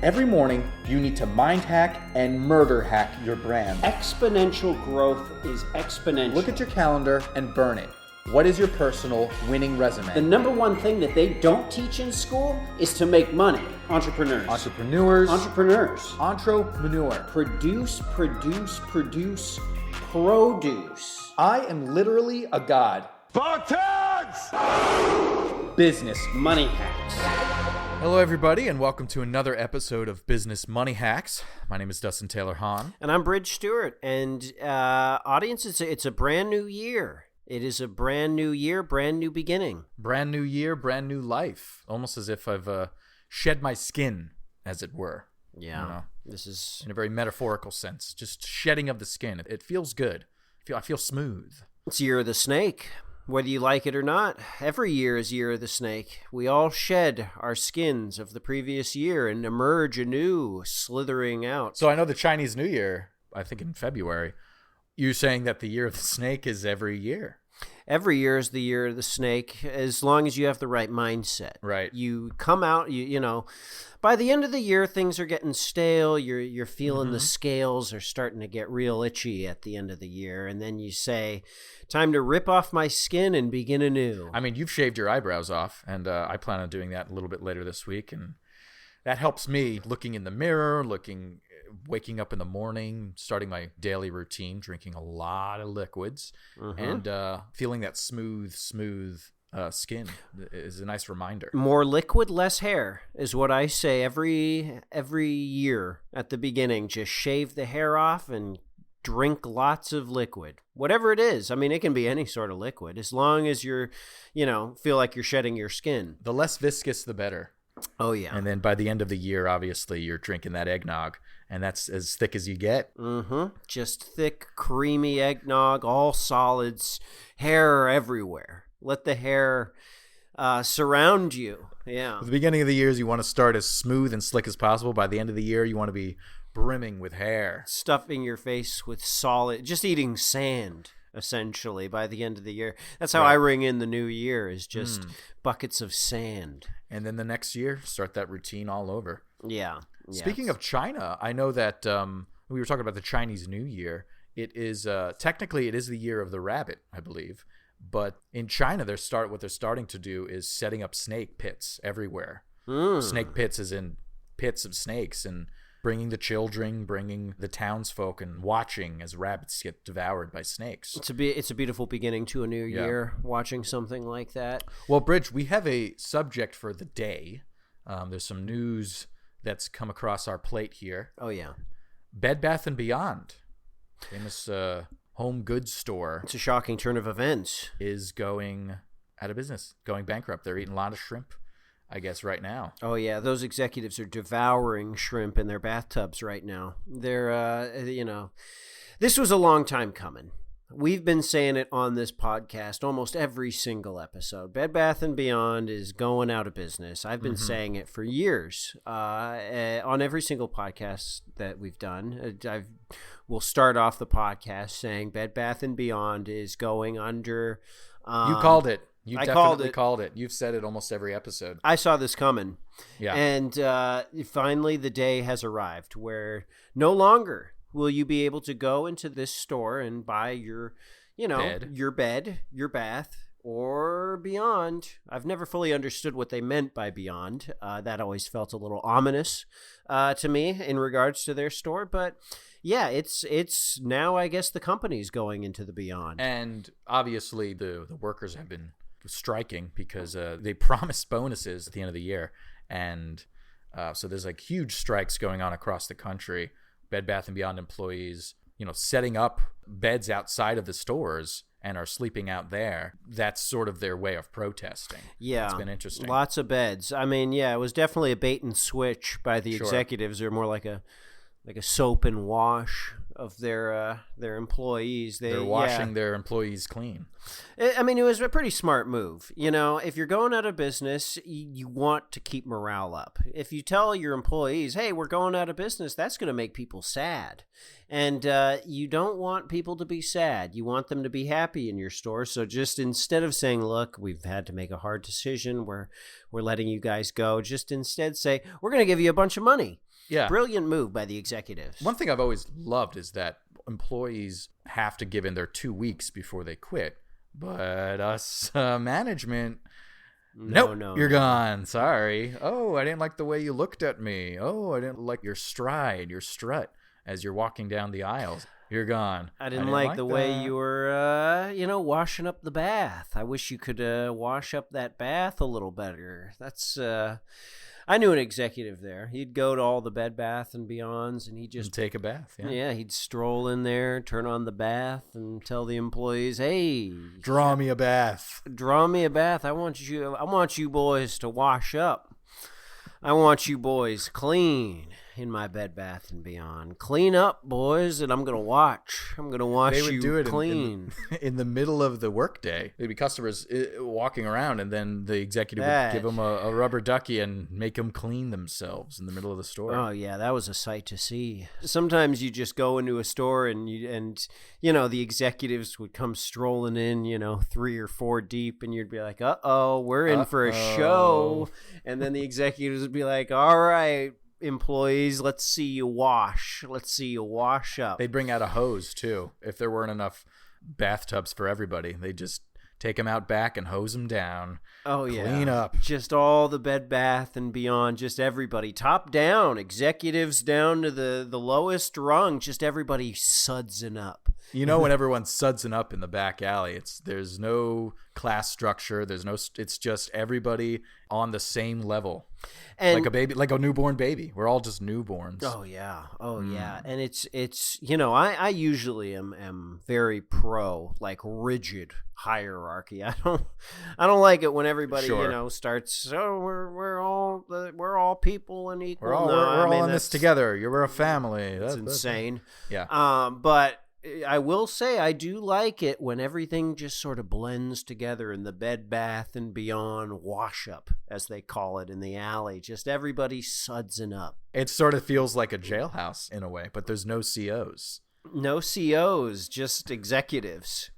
Every morning, you need to mind hack and murder hack your brand. Exponential growth is exponential. Look at your calendar and burn it. What is your personal winning resume? The number one thing that they don't teach in school is to make money. Entrepreneurs. Entrepreneur. Produce. I am literally a god. Spartans! Business Money hacks. Hello, everybody, and welcome to another episode of Business Money Hacks. My name is Dustin Taylor Hahn. And I'm Bridge Stewart. And audience, it's a brand new year. It is a brand new year, brand new beginning. Brand new year, brand new life. Almost as if I've shed my skin, as it were. Yeah, you know, this is... in a very metaphorical sense. Just shedding of the skin. It feels good. I feel smooth. It's Year of the Snake. Whether you like it or not, every year is Year of the Snake. We all shed our skins of the previous year and emerge anew, slithering out. So I know the Chinese New Year, I think in February, you're saying that the Year of the Snake is every year. Every year is the Year of the Snake, as long as you have the right mindset. Right. You come out, you know, by the end of the year, things are getting stale. You're feeling the scales are starting to get real itchy at the end of the year. And then you say, time to rip off my skin and begin anew. I mean, you've shaved your eyebrows off, and I plan on doing that a little bit later this week. And that helps me looking in the mirror, waking up in the morning, starting my daily routine, drinking a lot of liquids, and feeling that smooth skin is a nice reminder. More liquid, less hair is what I say every year at the beginning. Just shave the hair off and drink lots of liquid. Whatever it is. I mean, it can be any sort of liquid, as long as you're, feel like you're shedding your skin. The less viscous, the better. Oh, yeah. And then by the end of the year, obviously, you're drinking that eggnog, and that's as thick as you get. Just thick, creamy eggnog, all solids, hair everywhere. Let the hair surround you. Yeah. At the beginning of the years, you want to start as smooth and slick as possible. By the end of the year, you want to be brimming with hair. Stuffing your face with solid, just eating sand, essentially, by the end of the year. That's how I ring in the new year, is just buckets of sand. And then the next year, start that routine all over. Yeah. Speaking of China, I know that we were talking about the Chinese New Year. It is technically it is the year of the rabbit, I believe. But in China, what they're starting to do is setting up snake pits everywhere. Snake pits is in pits of snakes, and bringing the children, bringing the townsfolk, and watching as rabbits get devoured by snakes. It's a beautiful beginning to a new year, watching something like that. Well, Bridge, we have a subject for the day. There's some news that's come across our plate here. Oh, yeah. Bed Bath & Beyond, famous home goods store. It's a shocking turn of events. Is going out of business, going bankrupt. They're eating a lot of shrimp, I guess, right now. Oh, yeah. Those executives are devouring shrimp in their bathtubs right now. They're, this was a long time coming. We've been saying it on this podcast almost every single episode. Bed Bath & Beyond is going out of business. I've been saying it for years on every single podcast that we've done. We'll start off the podcast saying Bed Bath & Beyond is going under. You called it. You definitely called it. You've said it almost every episode. I saw this coming. Yeah. And finally the day has arrived where no longer will you be able to go into this store and buy your bed, your bath, or Beyond. I've never fully understood what they meant by Beyond. That always felt a little ominous to me in regards to their store. But yeah, it's now, I guess, the company's going into the Beyond. And obviously the workers have been striking because they promised bonuses at the end of the year. And so there's like huge strikes going on across the country. Bed Bath & Beyond employees, setting up beds outside of the stores and are sleeping out there. That's sort of their way of protesting. Yeah. It's been interesting. Lots of beds. I mean, yeah, it was definitely a bait and switch by the executives. They're more like a soap and wash of their employees. They're washing their employees clean. I mean, it was a pretty smart move. If you're going out of business, you want to keep morale up. If you tell your employees, hey, we're going out of business, that's going to make people sad. And you don't want people to be sad. You want them to be happy in your store. So just instead of saying, look, we've had to make a hard decision, we're letting you guys go, just instead say, we're going to give you a bunch of money. Yeah. Brilliant move by the executives. One thing I've always loved is that employees have to give in their 2 weeks before they quit. But us management, nope, you're gone. Sorry. Oh, I didn't like the way you looked at me. Oh, I didn't like your stride, your strut as you're walking down the aisles. You're gone. I didn't like the way you were, washing up the bath. I wish you could wash up that bath a little better. That's, I knew an executive there. He'd go to all the Bed Bath and Beyonds, and he'd just take a bath. Yeah, he'd stroll in there, turn on the bath, and tell the employees, "Hey, draw me a bath. Draw me a bath. I want you boys to wash up. I want you boys clean in my Bed Bath and Beyond. Clean up, boys, and I'm gonna watch. I'm gonna watch you do it clean." In the middle of the workday, there'd be customers walking around, and then the executive would give them a rubber ducky and make them clean themselves in the middle of the store. Oh yeah, that was a sight to see. Sometimes you just go into a store and the executives would come strolling in, 3 or 4 deep, and you'd be like, "Uh-oh, we're in for a show." And then the executives would be like, "All right, employees, let's see you wash. Let's see you wash up." They'd bring out a hose too. If there weren't enough bathtubs for everybody, they'd just take them out back and hose them down. Oh yeah, clean up. Just all the Bed Bath and Beyond, just everybody, top down, executives down to the lowest rung, just everybody sudsing up. When everyone's sudsing up in the back alley, there's no class structure. It's just everybody on the same level. And like a baby, like a newborn baby. We're all just newborns. Oh yeah. And it's I usually am very pro like rigid hierarchy. I don't like it when everybody starts. Oh, we're all people and equal. We're all in this together. You're a family. That's insane. Yeah. But I will say I do like it when everything just sort of blends together in the Bed Bath and Beyond wash up, as they call it in the alley. Just everybody sudsing up. It sort of feels like a jailhouse in a way, but there's no COs. No COs, just executives.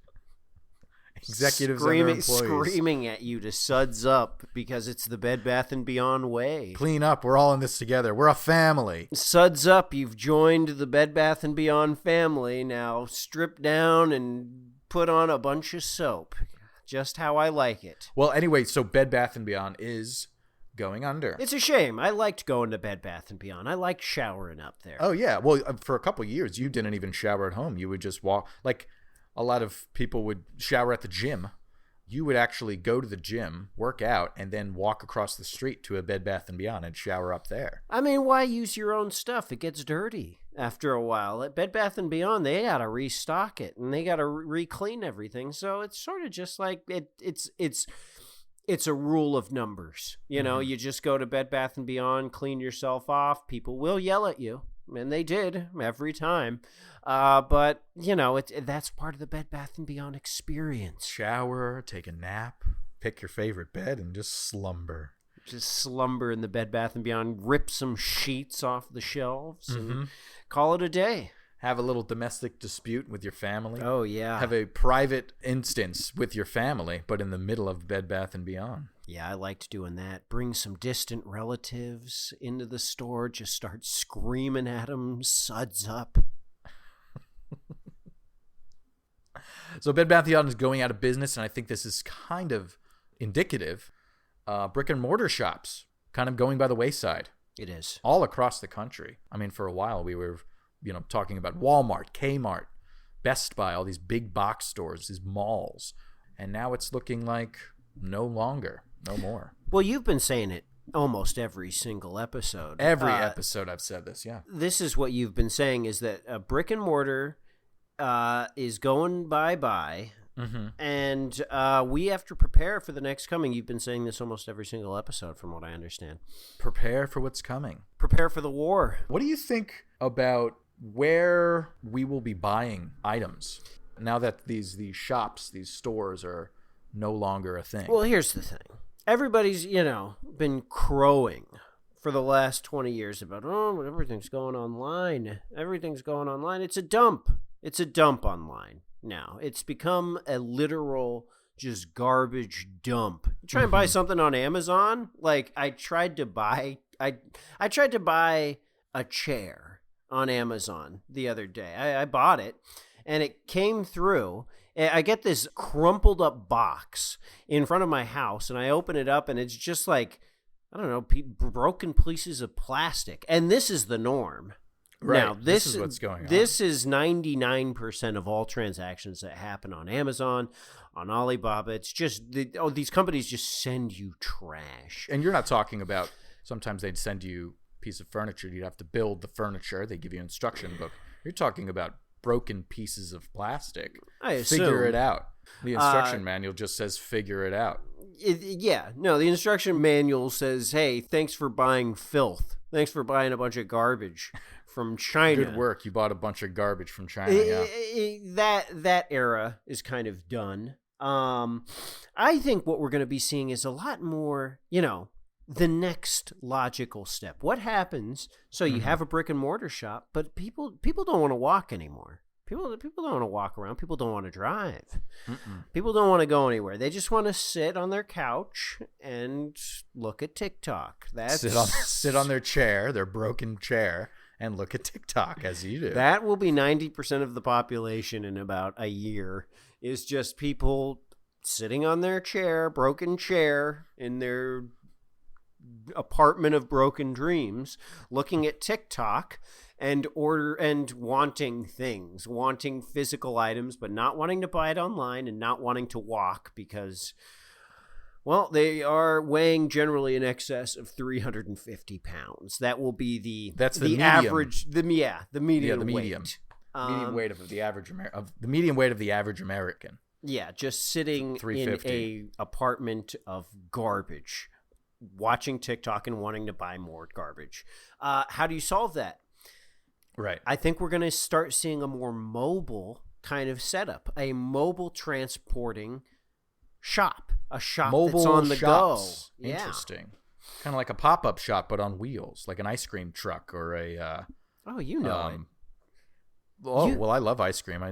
Executives and their employees screaming at you to suds up because it's the Bed Bath and Beyond way. Clean up. We're all in this together. We're a family. Suds up. You've joined the Bed Bath and Beyond family. Now strip down and put on a bunch of soap. Just how I like it. Well, anyway, so Bed Bath and Beyond is going under. It's a shame. I liked going to Bed Bath and Beyond. I liked showering up there. Oh yeah. Well, for a couple of years, you didn't even shower at home. You would just walk like. A lot of people would shower at the gym. You would actually go to the gym, work out, and then walk across the street to a Bed Bath & Beyond and shower up there. I mean, why use your own stuff? It gets dirty after a while. At Bed Bath & Beyond, they got to restock it, and they got to re-clean everything. So it's sort of just like it's a rule of numbers. You just go to Bed Bath & Beyond, clean yourself off. People will yell at you. And they did every time. But, that's part of the Bed Bath & Beyond experience. Shower, take a nap, pick your favorite bed, and just slumber. Just slumber in the Bed Bath & Beyond, rip some sheets off the shelves, and call it a day. Have a little domestic dispute with your family. Oh, yeah. Have a private instance with your family, but in the middle of Bed Bath & Beyond. Yeah, I liked doing that. Bring some distant relatives into the store, just start screaming at them, suds up. So Bed Bath & Beyond is going out of business, and I think this is kind of indicative. Brick and mortar shops kind of going by the wayside. It is. All across the country. I mean, for a while we were, talking about Walmart, Kmart, Best Buy, all these big box stores, these malls. And now it's looking like no longer. No more. Well, you've been saying it almost every single episode. Every episode I've said this, yeah. This is what you've been saying, is that brick and mortar is going bye-bye, and we have to prepare for the next coming. You've been saying this almost every single episode, from what I understand. Prepare for what's coming. Prepare for the war. What do you think about where we will be buying items now that these shops, these stores are no longer a thing? Well, here's the thing. Everybody's, been crowing for the last 20 years about, everything's going online. Everything's going online. It's a dump. It's a dump online now. It's become a literal just garbage dump. You try and buy something on Amazon. Like I tried to buy a chair on Amazon the other day. I bought it, and it came through. I get this crumpled up box in front of my house, and I open it up, and it's just like, I don't know, broken pieces of plastic. And this is the norm. Right. Now, this is what's going on. This is 99% of all transactions that happen on Amazon, on Alibaba. It's just, these companies just send you trash. And you're not talking about, sometimes they'd send you a piece of furniture. You'd have to build the furniture. They give you an instruction book. You're talking about broken pieces of plastic. I assume. Figure it out. The instruction manual just says figure it out. The instruction manual says, hey, thanks for buying filth. Thanks for buying a bunch of garbage from China. Good work. You bought a bunch of garbage from China. Yeah. That era is kind of done. I think what we're going to be seeing is a lot more, the next logical step. What happens? So you have a brick and mortar shop, but people don't want to walk anymore. People don't want to walk around. People don't want to drive. People don't want to go anywhere. They just want to sit on their couch and look at TikTok. Sit on their chair, their broken chair, and look at TikTok as you do. That will be 90% of the population in about a year, is just people sitting on their chair, broken chair, in their apartment of broken dreams, looking at TikTok and wanting things, wanting physical items, but not wanting to buy it online and not wanting to walk because, well, they are weighing generally in excess of 350 pounds. That will be the average, the median weight. Median weight of the average the median weight of the average American. Yeah, just sitting in a apartment of garbage, watching TikTok and wanting to buy more garbage. How do you solve that? Right. I think we're going to start seeing a more mobile kind of setup, a mobile transporting shop, a shop mobile that's on the shops. go. Yeah. Interesting. Kind of like a pop-up shop, but on wheels, like an ice cream truck or a... Well, I love ice cream.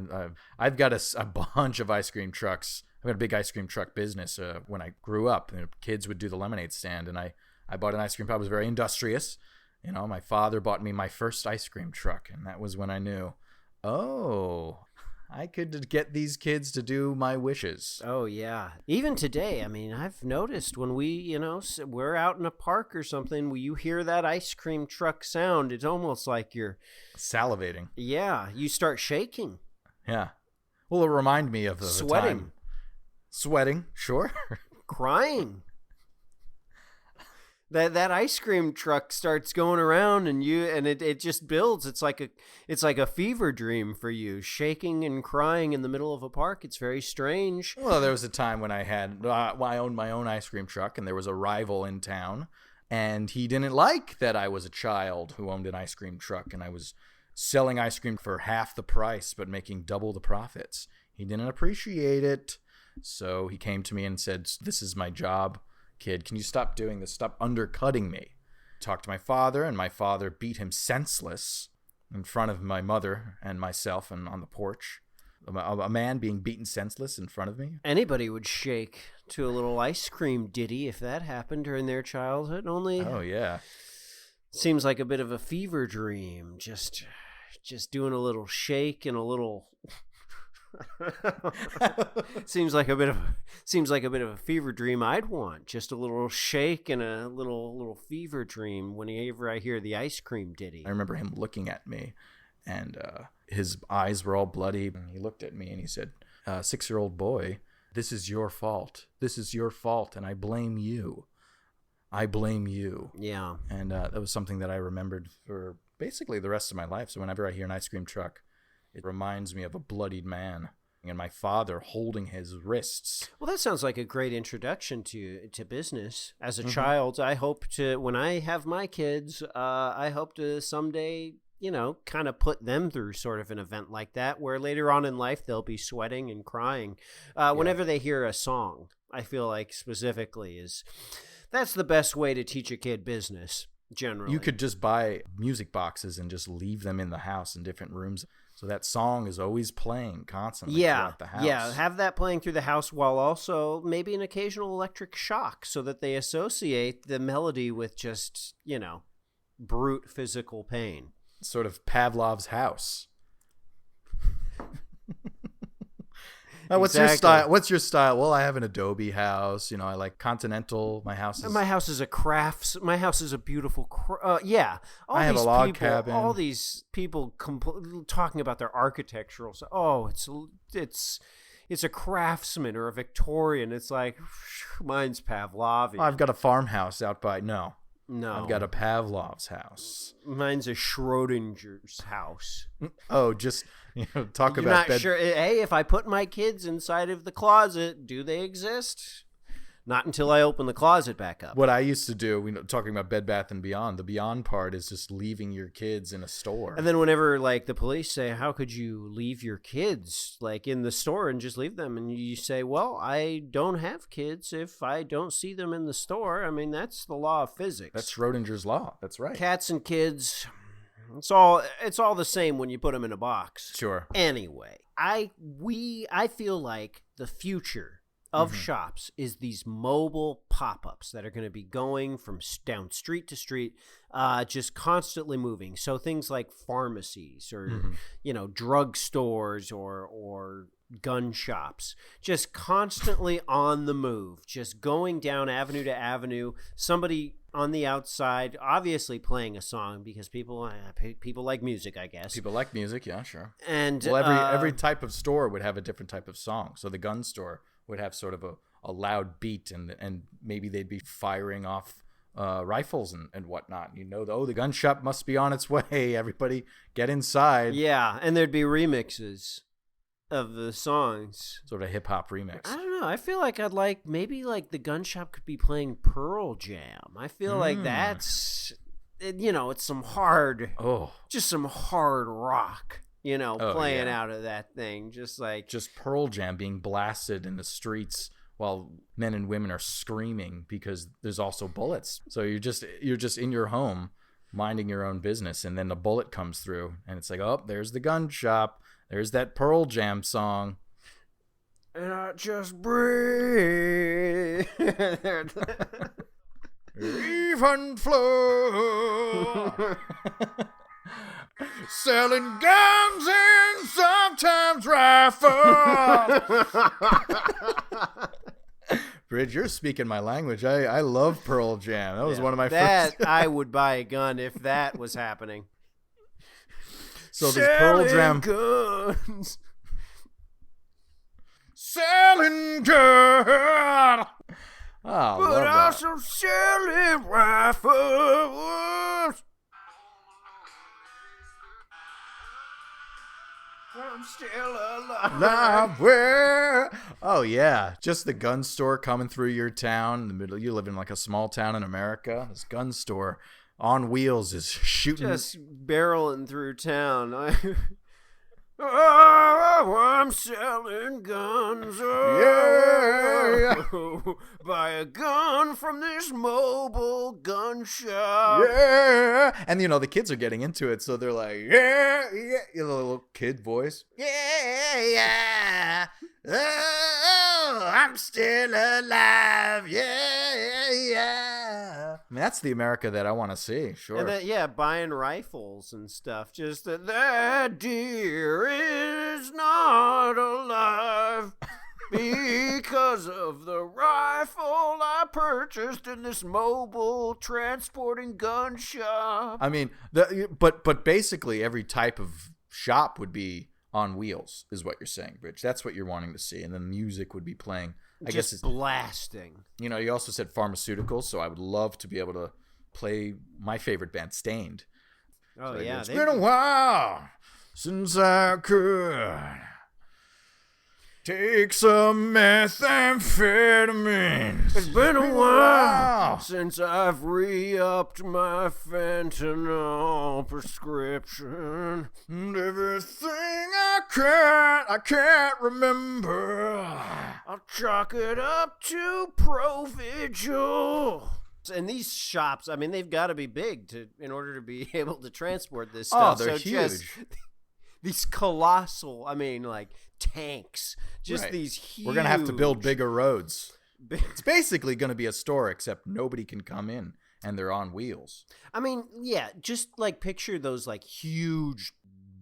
I've got a bunch of ice cream trucks. I've got a big ice cream truck business. When I grew up, kids would do the lemonade stand, and I bought an ice cream truck. I was very industrious. My father bought me my first ice cream truck, and that was when I knew, I could get these kids to do my wishes. Oh, yeah. Even today, I mean, I've noticed when we're out in a park or something, you hear that ice cream truck sound, it's almost like you're... salivating. Yeah, you start shaking. Yeah. Well, it reminded me of the sweating. Time. Sweating, sure. Crying. That ice cream truck starts going around and it just builds. It's like a fever dream for you, shaking and crying in the middle of a park. It's very strange. Well, there was a time when I owned my own ice cream truck, and there was a rival in town, and he didn't like that I was a child who owned an ice cream truck, and I was selling ice cream for half the price but making double the profits. He didn't appreciate it, so he came to me and said, "This is my job. Kid, can you stop doing this? Stop undercutting me." Talked to my father, and my father beat him senseless in front of my mother and myself and on the porch. A man being beaten senseless in front of me. Anybody would shake to a little ice cream ditty if that happened during their childhood. Oh, yeah. Seems like a bit of a fever dream. Just doing a little shake and a little... seems like a bit of a fever dream I'd want. Just a little shake and a little fever dream whenever I hear the ice cream ditty. I remember him looking at me, and his eyes were all bloody. And he looked at me and he said, 6-year-old boy, this is your fault. This is your fault, and I blame you. I blame you. Yeah. And that was something that I remembered for basically the rest of my life. So whenever I hear an ice cream truck, it reminds me of a bloodied man and my father holding his wrists. Well, that sounds like a great introduction to business. As a child, I hope to, when I have my kids, I hope to someday, kind of put them through sort of an event like that, where later on in life they'll be sweating and crying. Whenever they hear a song, I feel like specifically that's the best way to teach a kid business, generally. You could just buy music boxes and just leave them in the house in different rooms. So that song is always playing constantly throughout the house. Yeah, have that playing through the house while also maybe an occasional electric shock so that they associate the melody with just, brute physical pain. Sort of Pavlov's house. What's your style? What's your style? Well, I have an adobe house. You know, I like continental. My house is a crafts. My house is a beautiful. Yeah. I have a log cabin. All these people talking about their architectural. Oh, it's a craftsman or a Victorian. It's like mine's Pavlovian. I've got a farmhouse out by No. I've got a Pavlov's house. Mine's a Schrodinger's house. Oh, just talk You're about not sure. Hey, if I put my kids inside of the closet, do they exist? Not until I open the closet back up. What I used to do, talking about Bed Bath & Beyond, the Beyond part is just leaving your kids in a store. And then whenever like the police say, how could you leave your kids like in the store and just leave them? And you say, well, I don't have kids if I don't see them in the store. I mean, that's the law of physics. That's Schrodinger's law. That's right. Cats and kids, it's all the same when you put them in a box. Sure. Anyway, I feel like the future of shops is these mobile pop-ups that are going to be going from down street to street, just constantly moving. So things like pharmacies or, drugstores or gun shops, just constantly on the move, just going down avenue to avenue. Somebody on the outside, obviously playing a song because people like music, I guess. People like music, yeah, sure. And every type of store would have a different type of song. So the gun store would have sort of a loud beat, and maybe they'd be firing off rifles and whatnot. The gun shop must be on its way. Everybody get inside. Yeah, and there'd be remixes of the songs. Sort of a hip-hop remix. I don't know. I feel like maybe the gun shop could be playing Pearl Jam. I feel like that's, it's some hard rock. Playing out of that thing, just Pearl Jam being blasted in the streets while men and women are screaming because there's also bullets. So you're just in your home minding your own business, and then a bullet comes through, and it's like, oh, there's the gun shop. There's that Pearl Jam song. And I just breathe. Even flow. Selling guns and sometimes rifles. Bridge, you're speaking my language. I love Pearl Jam. That was one of my first. I would buy a gun if that was happening. So this Pearl Jam guns. Selling guns. Oh, but also selling rifles. I'm still alive. Oh yeah, just the gun store coming through your town in the middle. You live in like a small town in America. This gun store on wheels is shooting, just barreling through town. I'm selling guns. Yeah. Buy a gun from this mobile gun shop. Yeah. And the kids are getting into it, so they're like, yeah, yeah. The little kid voice. Yeah. Oh, I'm still alive. Yeah. I mean, that's the America that I want to see. Sure. And then, buying rifles and stuff. Just that deer is not alive because of the rifle I purchased in this mobile transporting gun shop. I mean, but basically every type of shop would be on wheels, is what you're saying, Bridge. That's what you're wanting to see, and then music would be playing. I guess it's blasting. You also said pharmaceuticals, so I would love to be able to play my favorite band, Stained. Oh, so yeah. It's been a while since I could take some methamphetamine. It's been a while since I've re-upped my fentanyl prescription. And everything I can't remember. I'll chalk it up to Provigil. And these shops, I mean, they've got to be big in order to be able to transport this stuff. Oh, they're huge. These colossal, tanks. Just these huge. We're going to have to build bigger roads. It's basically going to be a store, except nobody can come in. and they're on wheels. I mean, yeah, just like picture those like huge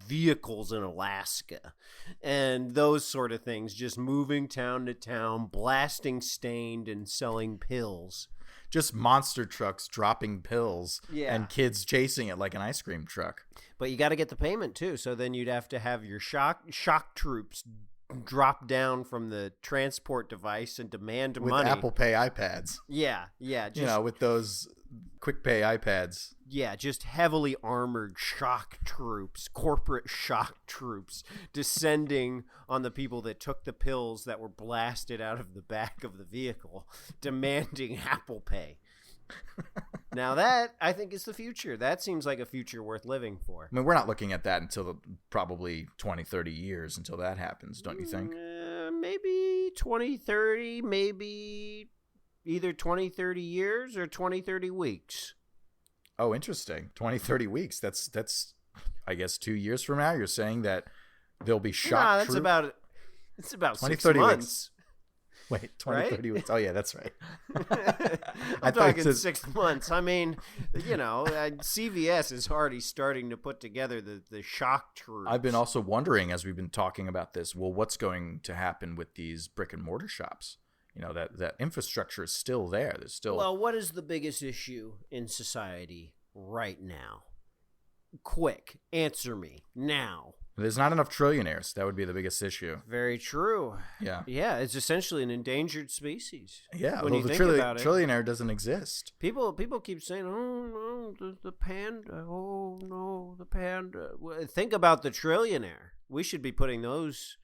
vehicles in Alaska and those sort of things, just moving town to town, blasting stained and selling pills. Just monster trucks dropping pills Yeah. and kids chasing it like an ice cream truck. But you got to get the payment too. So then you'd have to have your shock troops drop down from the transport device and demand With money. Apple Pay iPads. Yeah. Just, With those quick pay iPads. Yeah, just heavily armored shock troops, corporate shock troops, descending on the people that took the pills that were blasted out of the back of the vehicle, demanding Apple Pay. Now that, I think, is the future. That seems like a future worth living for. I mean, we're not looking at that until probably 20, 30 years until that happens, don't you think? Maybe 2030, maybe either 20, 30 years or 20, 30 weeks. Oh, interesting. 20, 30 weeks. That's I guess 2 years from now. You're saying that there'll be shock troops? It's about 20, 6 30 months. Weeks. Wait, 20, Right? 30 weeks. Oh, yeah, that's right. I'm talking 6 months. I mean, CVS is already starting to put together the shock troops. I've been also wondering, as we've been talking about this, well, what's going to happen with these brick and mortar shops? That infrastructure is still there. There's still... Well, what is the biggest issue in society right now? Quick, answer me now. There's not enough trillionaires. That would be the biggest issue. Very true. Yeah. Yeah, it's essentially an endangered species. Yeah, when well, you the think about it. trillionaire doesn't exist. People keep saying, "Oh no, the panda! Oh no, the panda!" Well, think about the trillionaire. We should be putting those.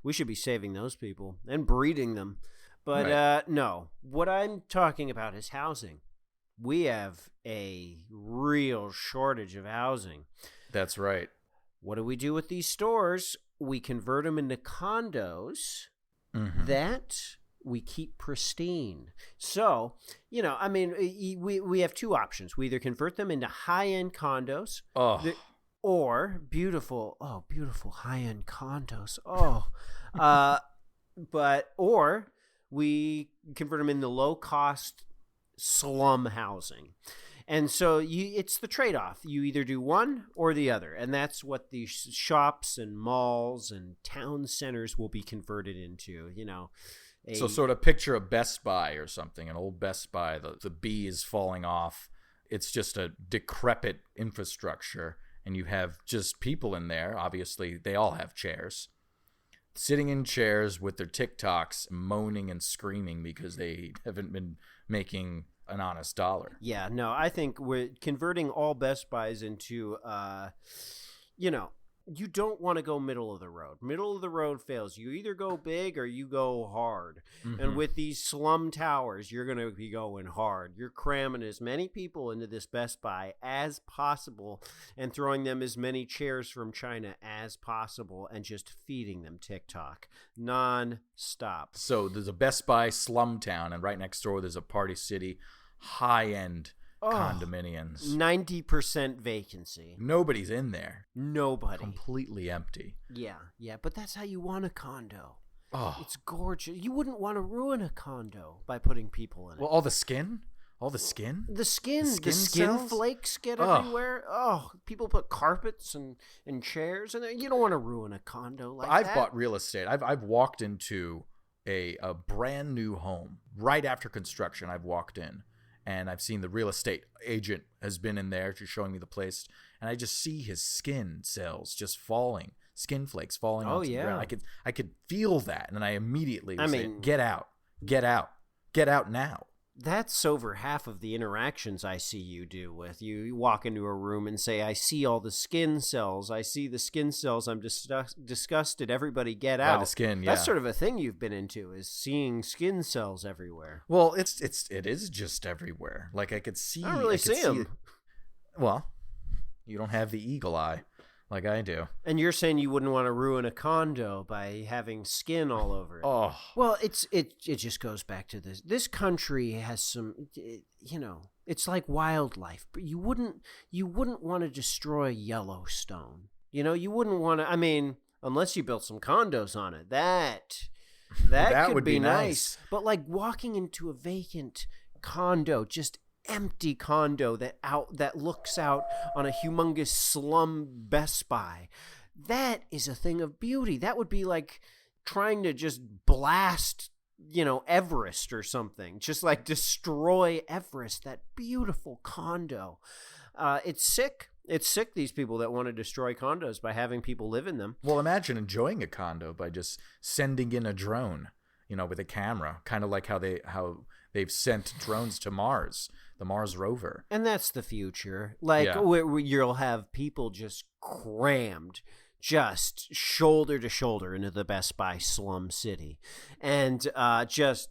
We should be saving those people and breeding them. But Right. no, what I'm talking about is housing. We have a real shortage of housing. That's right. What do we do with these stores? We convert them into condos Mhm. that we keep pristine. So, we have two options. We either convert them into high-end condos Oh, or beautiful high-end condos. Or we convert them into low-cost slum housing. And so it's the trade-off. You either do one or the other. And that's what these shops and malls and town centers will be converted into, so sort of picture a Best Buy or something, an old Best Buy. The B is falling off. It's just a decrepit infrastructure. And you have just people in there. Obviously, they all have chairs. Sitting in chairs with their TikToks, moaning and screaming because they haven't been making an honest dollar. Yeah, no, I think we're converting all Best Buys into, you don't want to go middle of the road. Middle of the road fails. You either go big or you go hard. Mm-hmm. And with these slum towers, you're going to be going hard. You're cramming as many people into this Best Buy as possible and throwing them as many chairs from China as possible and just feeding them TikTok non-stop. So there's a Best Buy slum town, and right next door there's a Party City high-end condominiums. 90% vacancy. Nobody's in there. Nobody. Completely empty. Yeah, but that's how you want a condo. Oh, It's gorgeous. You wouldn't want to ruin a condo by putting people in it. well, all the skin? The skin The skin cells? flakes get Oh. everywhere. Oh, people put carpets and chairs in there. You don't want to ruin a condo like I've that. bought real estate. I've walked into a brand new home right after construction. I've walked in and I've seen the real estate agent has been in there just showing me the place, and I just see his skin cells just falling, skin flakes falling Oh, onto the yeah. ground. I could feel that, and I immediately I say, mean- get out now. That's over half of the interactions I see you do with you. You walk into a room and say, I see all the skin cells. I see the skin cells. I'm disgusted. Everybody get By out. the skin, yeah. That's sort of a thing you've been into, is seeing skin cells everywhere. Well, it is just everywhere. Like I could see. I don't really could see 'em. it. Well, you don't have the eagle eye like I do. And you're saying you wouldn't want to ruin a condo by having skin all over it. Oh, Well, it just goes back to this. This country has some, it's like wildlife. But you wouldn't want to destroy Yellowstone. You wouldn't want to. I mean, unless you built some condos on it, that That could would be be nice. But like walking into a vacant condo, just empty condo that looks out on a humongous slum Best Buy. That is a thing of beauty. That would be like trying to just blast, Everest or something. Just like destroy Everest, that beautiful condo. It's sick. It's sick, these people that want to destroy condos by having people live in them. Well, imagine enjoying a condo by just sending in a drone, with a camera, kind of like how they've sent drones to Mars, the Mars rover. And that's the future. Like, you'll have people just crammed, just shoulder to shoulder into the Best Buy Slum City, and just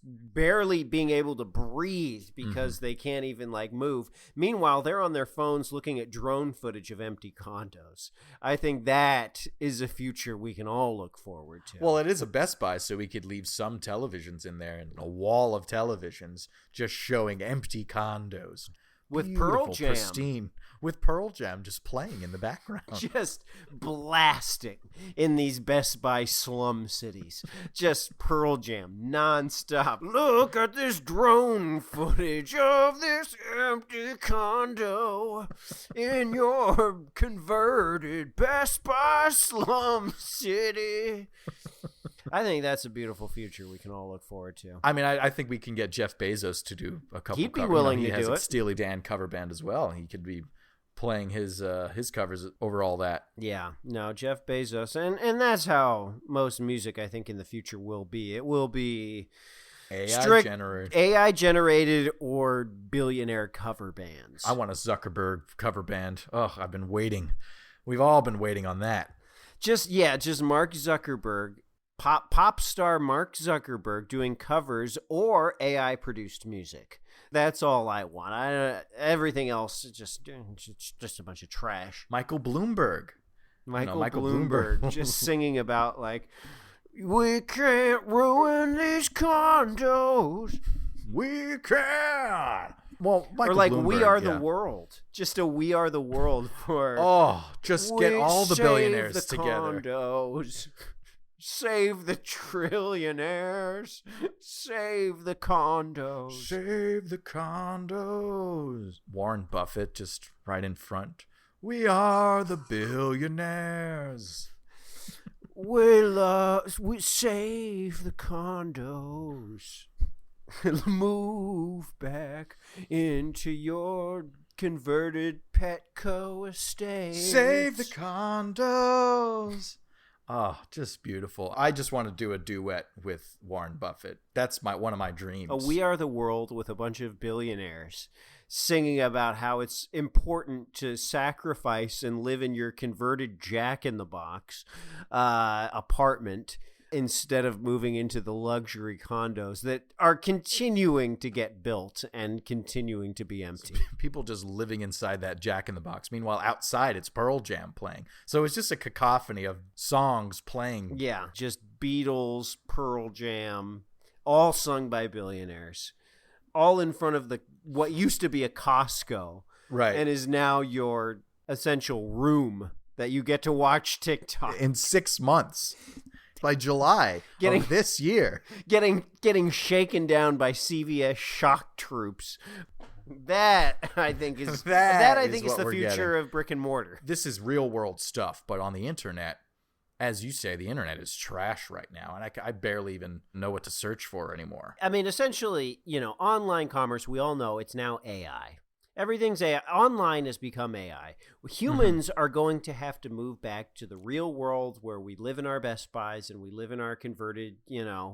barely being able to breathe because they can't even move. Meanwhile, they're on their phones looking at drone footage of empty condos. I think that is a future we can all look forward to. Well, it is a Best Buy, so we could leave some televisions in there and a wall of televisions just showing empty condos. With Beautiful, Pearl Jam. Pristine. With Pearl Jam just playing in the background. Just blasting in these Best Buy slum cities. Just Pearl Jam nonstop. Look at this drone footage of this empty condo in your converted Best Buy slum city. I think that's a beautiful future we can all look forward to. I mean, I think we can get Jeff Bezos to do a couple. He'd be willing to do it. He has a Steely Dan cover band as well. He could be playing his covers over all that. Yeah, no, Jeff Bezos, and that's how most music, I think, in the future will be. It will be AI generated or billionaire cover bands. I want a Zuckerberg cover band. Oh, I've been waiting. We've all been waiting on that. Just Mark Zuckerberg. Pop star Mark Zuckerberg doing covers or AI produced music. That's all I want. Everything else is just a bunch of trash. Michael Bloomberg just singing about we can't ruin these condos. We can. Well, Michael or Bloomberg, We Are the World. Just a We Are the World for. Just get all the billionaires together. Condos. Save the trillionaires. Save the condos. Save the condos. Warren Buffett just right in front. We are the billionaires. We save the condos. Move back into your converted Petco estate. Save the condos. Oh, just beautiful. I just want to do a duet with Warren Buffett. That's one of my dreams. We Are the World with a bunch of billionaires singing about how it's important to sacrifice and live in your converted Jack-in-the-Box apartment instead of moving into the luxury condos that are continuing to get built and continuing to be empty. People just living inside that Jack-in-the-Box. Meanwhile, outside, it's Pearl Jam playing. So it's just a cacophony of songs playing. Yeah, just Beatles, Pearl Jam, all sung by billionaires. All in front of what used to be a Costco. Right. And is now your essential room that you get to watch TikTok. In 6 months. By July of this year. Getting shaken down by CVS shock troops. That, I think, is the future of brick and mortar. This is real world stuff, but on the internet, as you say, the internet is trash right now, and I barely even know what to search for anymore. I mean, essentially, online commerce, we all know it's now AI. Everything's AI. Online has become AI. Humans are going to have to move back to the real world where we live in our Best Buys and we live in our converted,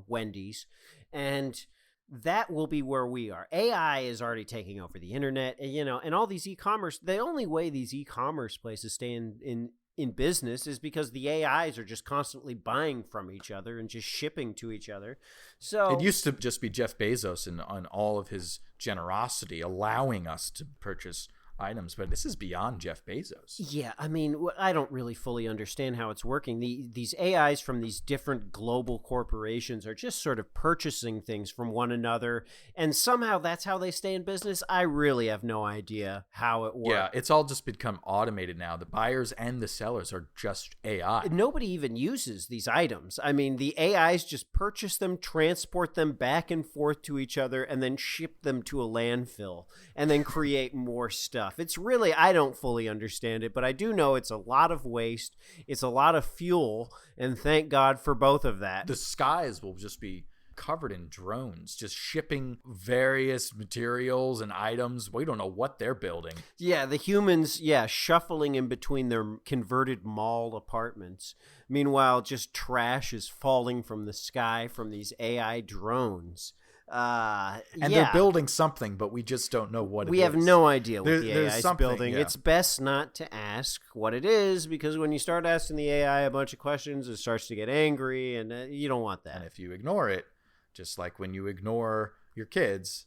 Wendy's. And that will be where we are. AI is already taking over the internet, and all these e-commerce. The only way these e-commerce places stay in business is because the AIs are just constantly buying from each other and just shipping to each other. So it used to just be Jeff Bezos and on all of his generosity allowing us to purchase items, but this is beyond Jeff Bezos. Yeah, I mean, I don't really fully understand how it's working. These AIs from these different global corporations are just sort of purchasing things from one another, and somehow that's how they stay in business. I really have no idea how it works. Yeah, it's all just become automated now. The buyers and the sellers are just AI. Nobody even uses these items. I mean, the AIs just purchase them, transport them back and forth to each other, and then ship them to a landfill, and then create more stuff. It's really, I don't fully understand it, but I do know it's a lot of waste. It's a lot of fuel, and thank God for both of that. The skies will just be covered in drones, just shipping various materials and items. We don't know what they're building. Yeah, the humans, shuffling in between their converted mall apartments. Meanwhile, just trash is falling from the sky from these AI drones. They're building something, but we just don't know what it is. We have no idea what the AI is something, building. yeah. It's best not to ask what it is, because when you start asking the AI a bunch of questions, it starts to get angry, and you don't want that. And if you ignore it, just like when you ignore your kids,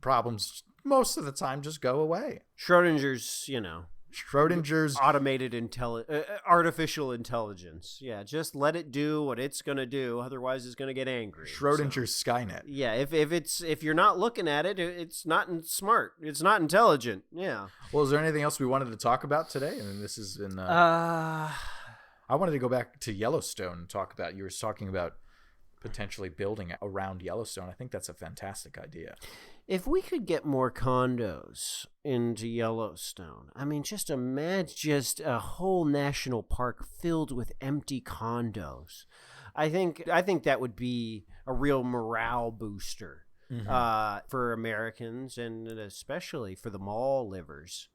problems most of the time just go away. Schrodinger's, automated artificial intelligence. Yeah, just let it do what it's going to do. Otherwise, it's going to get angry. Schrodinger's Skynet. Yeah, if you're not looking at it, it's not smart. It's not intelligent. Yeah. Well, is there anything else we wanted to talk about today? I mean, this has been... I wanted to go back to Yellowstone and talk about... You were talking about potentially building around Yellowstone. I think that's a fantastic idea. If we could get more condos into Yellowstone, I mean, just imagine just a whole national park filled with empty condos. I think that would be a real morale booster for Americans, and especially for the mall livers.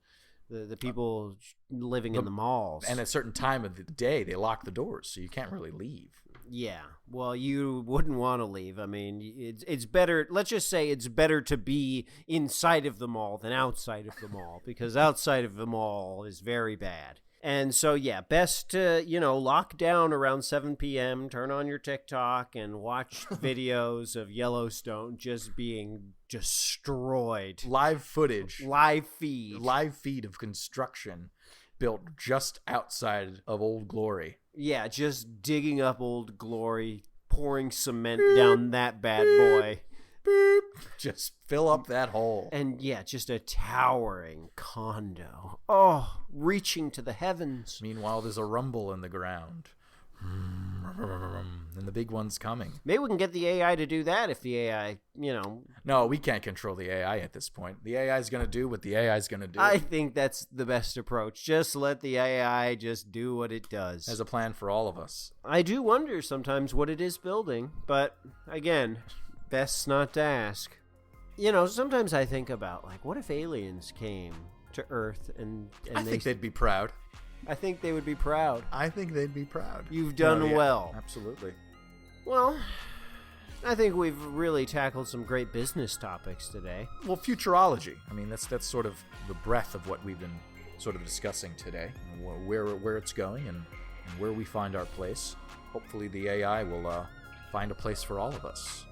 The people living in the malls. And at a certain time of the day, they lock the doors, so you can't really leave. Yeah, well, you wouldn't want to leave. I mean, it's better, let's just say it's better to be inside of the mall than outside of the mall, because outside of the mall is very bad. And so, yeah, best to, lock down around 7 p.m., turn on your TikTok, and watch videos of Yellowstone just being destroyed. Live footage. Live feed of construction built just outside of Old Glory. Yeah, just digging up Old Glory, pouring cement down that bad boy. Boop. Just fill up that hole. And yeah, just a towering condo. Oh, reaching to the heavens. Meanwhile, there's a rumble in the ground. And the big one's coming. Maybe we can get the AI to do that if the AI, No, we can't control the AI at this point. The AI is going to do what the AI is going to do. I think that's the best approach. Just let the AI just do what it does. As a plan for all of us. I do wonder sometimes what it is building, but again, best not to ask. Sometimes I think about, what if aliens came to Earth and I think they'd be proud. I think they would be proud. I think they'd be proud. You've done well. Absolutely. Well, I think we've really tackled some great business topics today. Well, futurology. I mean, that's sort of the breadth of what we've been sort of discussing today. Where it's going and where we find our place. Hopefully the AI will find a place for all of us.